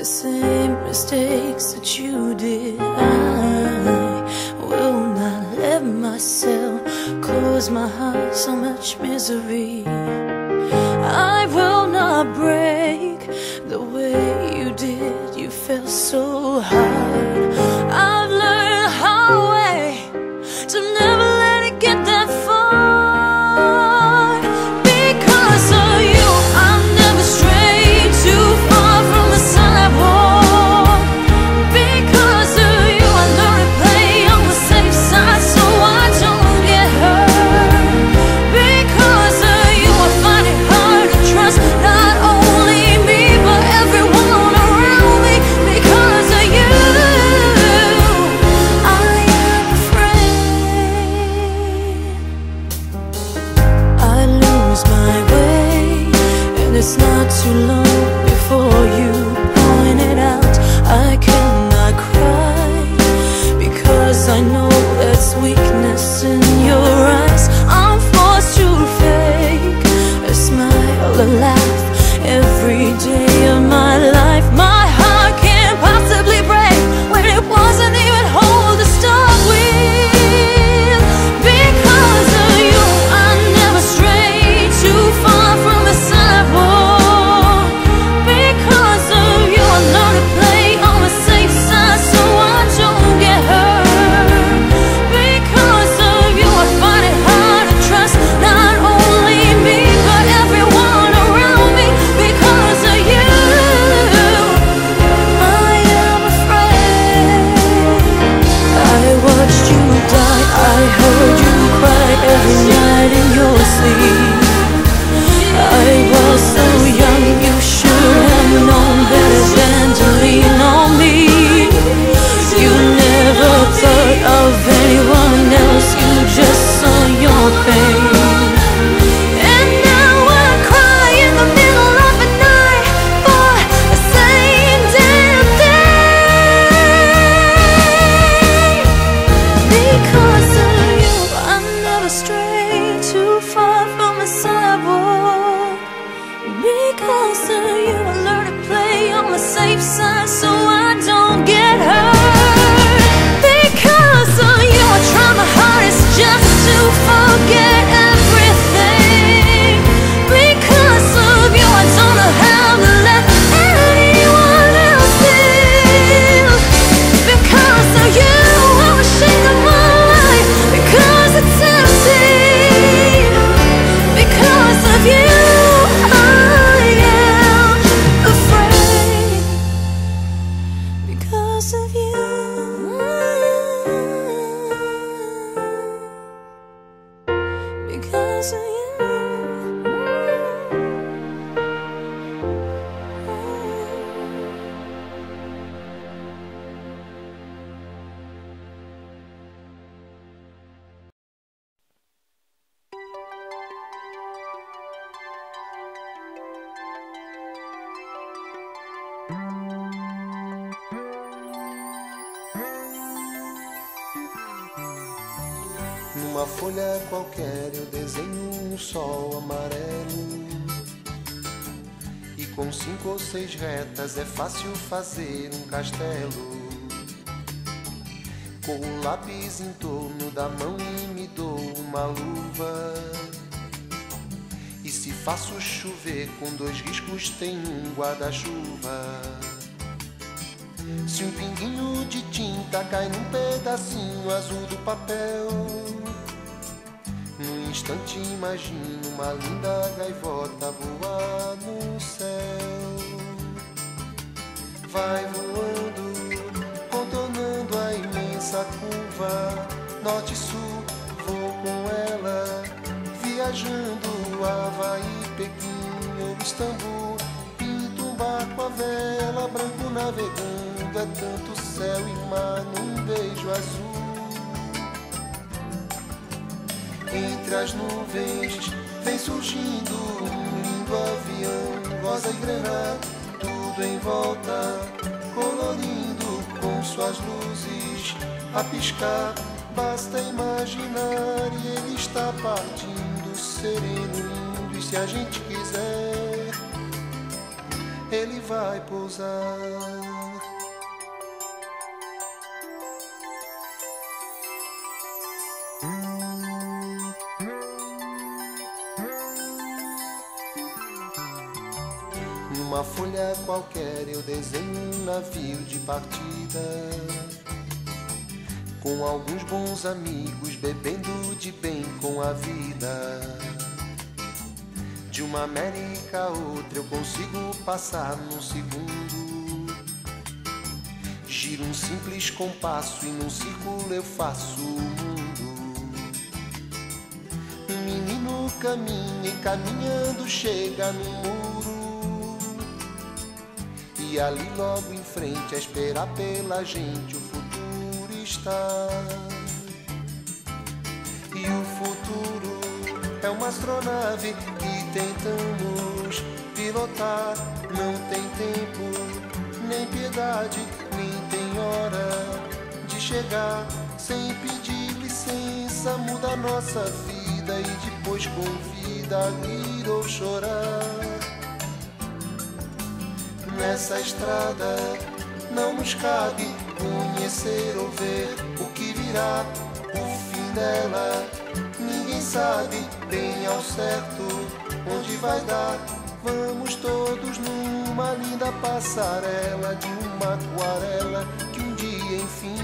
same mistakes that you did. I will not let myself close my heart, so much misery. I will not break the way you did. You felt so hard. I've learned the hard way to never let it get that far. Because of you, I'll never stray too far from the sidewalk. Because of you, I learn to play on the safe side so I don't get hurt. Because of you, I find it hard to trust not only me but everyone around me. Because of you, I am afraid I lose my way, and it's not too long before you point it out. I cannot cry because I know that's weakness in your eyes. I'm forced to fake a smile, a laugh every day of my life. My heart can't possibly break when it wasn't even whole to start with. Because of you, I never stray too far from the sidewalk. Because of you, I learn to play on the safe side so I don't get hurt. Because of you, I find it hard to trust not only me but everyone around me. Because of you, I am afraid. I watched you die, I heard you cry every night in your sleep. I was so young, you should have known better than to lean on me. You never thought of anyone else, you just saw your pain. And now I cry in the middle of the night for the same damn thing. Because of you, I never stray too far from the sidewalk. Because of you, I learn to play on the safe side so I don't get hurt. Because of you, I try my hardest just to forget everything. Because of you, I don't know how to let anyone else in. Because of you, I'm ashamed of my life. Because it's empty. Because of you, I am afraid. Because of you, because of you. Numa folha qualquer eu desenho um sol amarelo, e com 5 ou 6 retas é fácil fazer um castelo. Com o lápis em torno da mão e me dou uma luva, e se faço chover com 2 riscos tem um guarda-chuva. Se um pinguinho de tinta cai num pedacinho azul do papel, num instante imagino uma linda gaivota voar no céu. Vai voando, contornando a imensa curva, norte e sul, vou com ela, viajando Havaí, Pequim ou Istambul. Pinto um barco à vela, branco navegando, é tanto céu e mar num beijo azul. Entre as nuvens vem surgindo um lindo avião, rosa e grená, tudo em volta, colorindo com suas luzes a piscar. Basta imaginar e ele está partindo, sereno, lindo, e se a gente quiser, ele vai pousar. Numa folha qualquer eu desenho um navio de partida, com alguns bons amigos bebendo de bem com a vida. De uma América a outra eu consigo passar num segundo. Giro um simples compasso e num círculo eu faço o mundo. Um menino caminha e caminhando chega no muro, e ali logo em frente a esperar pela gente o futuro está. E o futuro é uma astronave que tentamos pilotar. Não tem tempo, nem piedade, nem tem hora de chegar. Sem pedir licença muda a nossa vida e depois convida a rir ou chorar. Nessa estrada não nos cabe conhecer ou ver o que virá, o fim dela. Ninguém sabe bem ao certo onde vai dar. Vamos todos numa linda passarela de uma aquarela que um dia enfim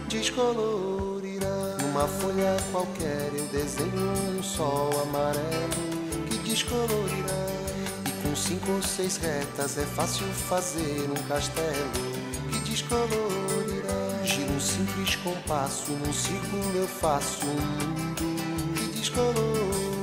descolorirá. Numa folha qualquer eu desenho um sol amarelo que descolorirá. E com 5 ou 6 retas é fácil fazer um castelo que descolorirá. Giro um simples compasso, num círculo eu faço um mundo que descolorirá.